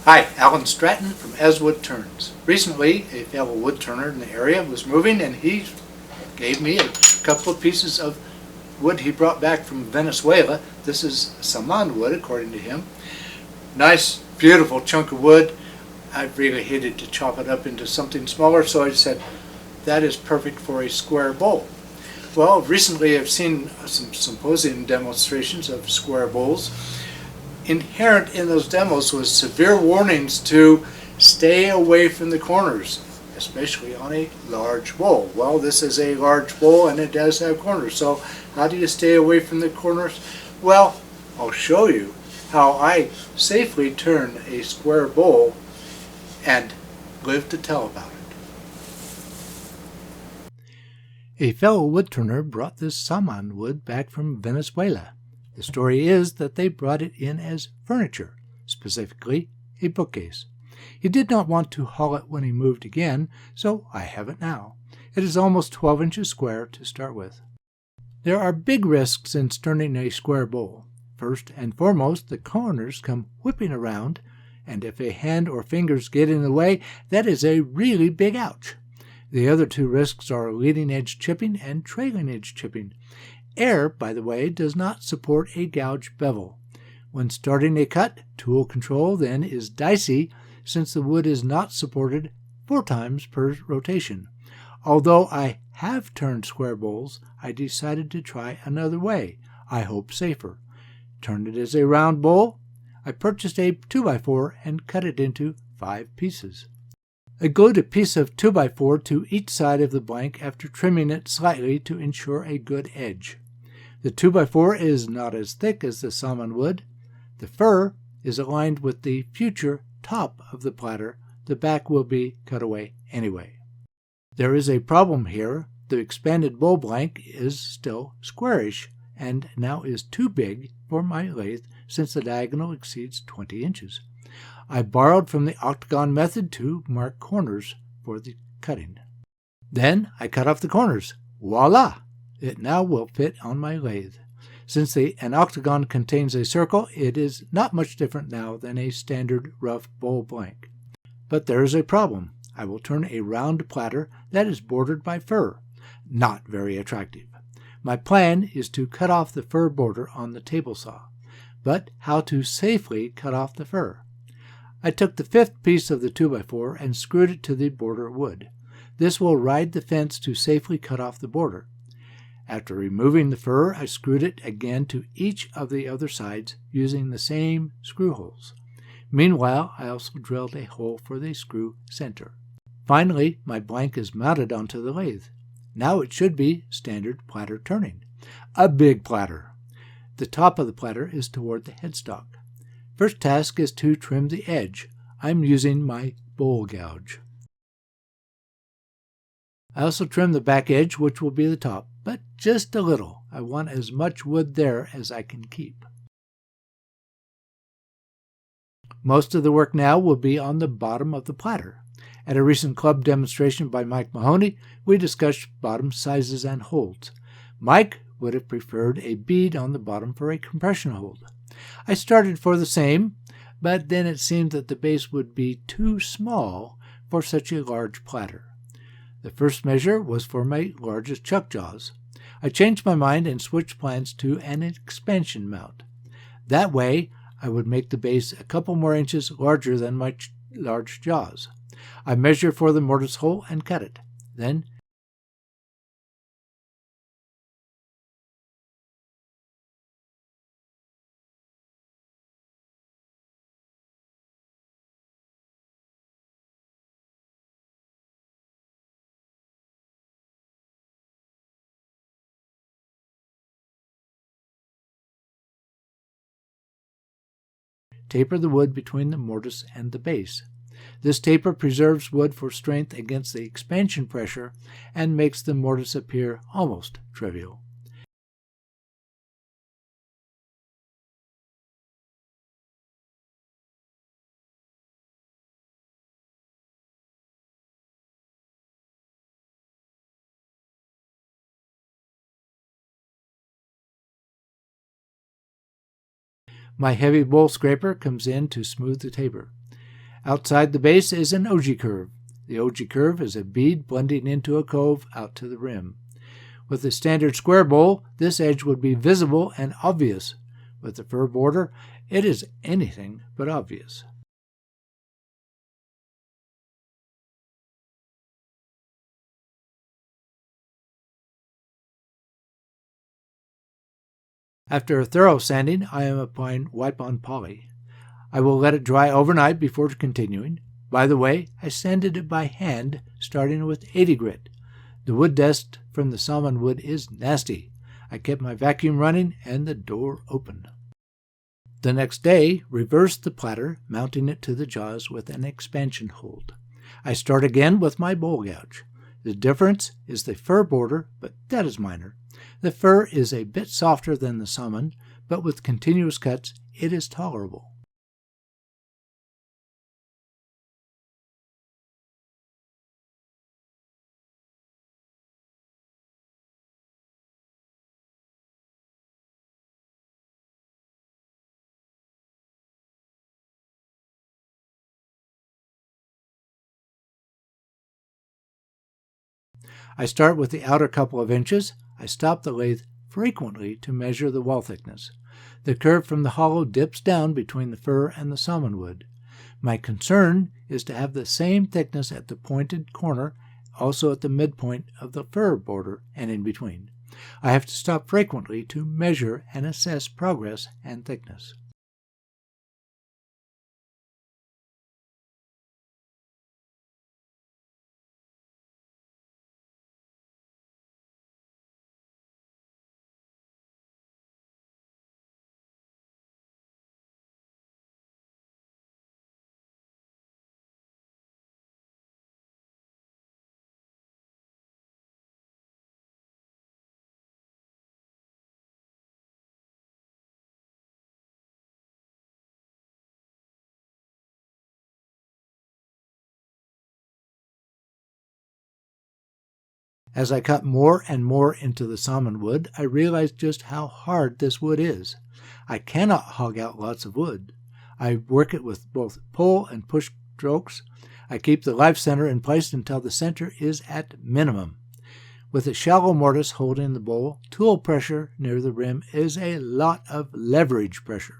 Hi, Alan Stratton from As Wood Turns. Recently, a fellow wood turner in the area was moving and he gave me a couple of pieces of wood he brought back from Venezuela. This is saman wood, according to him. Nice, beautiful chunk of wood. I really hated to chop it up into something smaller, so I said, that is perfect for a square bowl. Well, recently I've seen some symposium demonstrations of square bowls. Inherent in those demos was severe warnings to stay away from the corners, especially on a large bowl. Well, this is a large bowl and it does have corners, so how do you stay away from the corners? Well, I'll show you how I safely turn a square bowl and live to tell about it. A fellow wood turner brought this saman wood back from Venezuela. The story is that they brought it in as furniture, specifically a bookcase. He did not want to haul it when he moved again, so I have it now. It is almost 12 inches square to start with. There are big risks in turning a square bowl. First and foremost, the corners come whipping around, and if a hand or fingers get in the way, that is a really big ouch. The other two risks are leading edge chipping and trailing edge chipping. Air, by the way, does not support a gouge bevel. When starting a cut, tool control then is dicey since the wood is not supported 4 times per rotation. Although I have turned square bowls, I decided to try another way, I hope safer. Turn it as a round bowl. I purchased a 2x4 and cut it into 5 pieces. I glued a piece of 2x4 to each side of the blank after trimming it slightly to ensure a good edge. The 2x4 is not as thick as the saman wood. The fur is aligned with the future top of the platter. The back will be cut away anyway. There is a problem here. The expanded bowl blank is still squarish and now is too big for my lathe since the diagonal exceeds 20 inches. I borrowed from the octagon method to mark corners for the cutting. Then I cut off the corners. Voila! It now will fit on my lathe. Since an octagon contains a circle, it is not much different now than a standard rough bowl blank. But there is a problem. I will turn a round platter that is bordered by fur. Not very attractive. My plan is to cut off the fur border on the table saw. But how to safely cut off the fur? I took the 5th piece of the 2x4 and screwed it to the border wood. This will ride the fence to safely cut off the border. After removing the fur, I screwed it again to each of the other sides using the same screw holes. Meanwhile, I also drilled a hole for the screw center. Finally, my blank is mounted onto the lathe. Now it should be standard platter turning. A big platter. The top of the platter is toward the headstock. First task is to trim the edge. I'm using my bowl gouge. I also trim the back edge, which will be the top, but just a little. I want as much wood there as I can keep. Most of the work now will be on the bottom of the platter. At a recent club demonstration by Mike Mahoney, we discussed bottom sizes and holds. Mike would have preferred a bead on the bottom for a compression hold. I started for the same, but then it seemed that the base would be too small for such a large platter. The first measure was for my largest chuck jaws. I changed my mind and switched plans to an expansion mount. That way, I would make the base a couple more inches larger than my large jaws. I measure for the mortise hole and cut it. Then taper the wood between the mortise and the base. This taper preserves wood for strength against the expansion pressure and makes the mortise appear almost trivial. My heavy bowl scraper comes in to smooth the taper. Outside the base is an ogee curve. The ogee curve is a bead blending into a cove out to the rim. With a standard square bowl, this edge would be visible and obvious. With the fur border, it is anything but obvious. After a thorough sanding, I am applying wipe-on poly. I will let it dry overnight before continuing. By the way, I sanded it by hand, starting with 80 grit. The wood dust from the saman wood is nasty. I kept my vacuum running and the door open. The next day, reversed the platter, mounting it to the jaws with an expansion hold. I start again with my bowl gouge. The difference is the fur border, but that is minor. The fur is a bit softer than the saman, but with continuous cuts, it is tolerable. I start with the outer couple of inches. I stop the lathe frequently to measure the wall thickness. The curve from the hollow dips down between the fir and the saman wood. My concern is to have the same thickness at the pointed corner, also at the midpoint of the fir border and in between. I have to stop frequently to measure and assess progress and thickness. As I cut more and more into the saman wood, I realized just how hard this wood is. I cannot hog out lots of wood. I work it with both pull and push strokes. I keep the life center in place until the center is at minimum. With a shallow mortise holding the bowl, tool pressure near the rim is a lot of leverage pressure.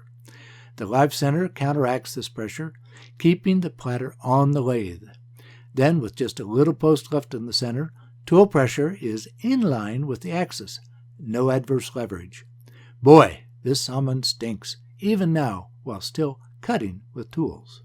The life center counteracts this pressure, keeping the platter on the lathe. Then, with just a little post left in the center, tool pressure is in line with the axis. No adverse leverage. Boy, this saman stinks, even now, while still cutting with tools.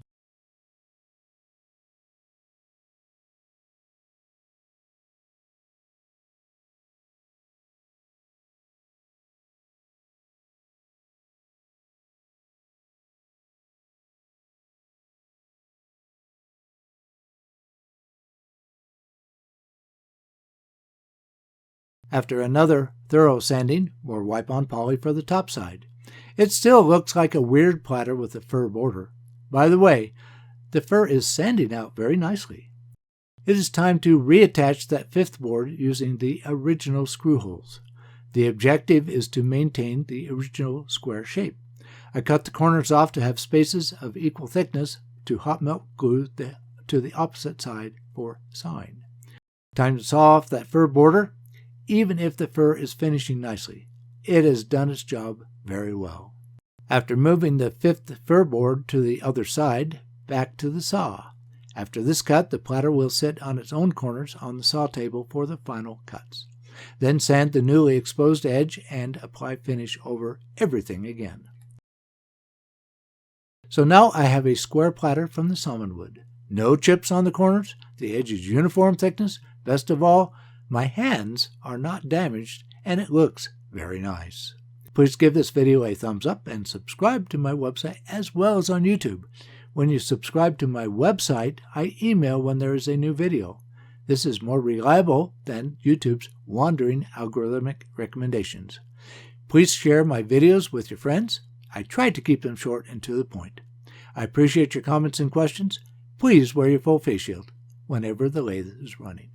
After another thorough sanding, more wipe-on poly for the top side. It still looks like a weird platter with a fur border. By the way, the fur is sanding out very nicely. It is time to reattach that fifth board using the original screw holes. The objective is to maintain the original square shape. I cut the corners off to have spaces of equal thickness to hot melt glue to the opposite side for sawing. Time to saw off that fur border. Even if the fur is finishing nicely, it has done its job very well. After moving the fifth fur board to the other side, back to the saw. After this cut, the platter will sit on its own corners on the saw table for the final cuts. Then sand the newly exposed edge and apply finish over everything again. So now I have a square platter from the saman wood. No chips on the corners, the edge is uniform thickness, best of all, my hands are not damaged, and it looks very nice. Please give this video a thumbs up and subscribe to my website as well as on YouTube. When you subscribe to my website, I email when there is a new video. This is more reliable than YouTube's wandering algorithmic recommendations. Please share my videos with your friends. I try to keep them short and to the point. I appreciate your comments and questions. Please wear your full face shield whenever the lathe is running.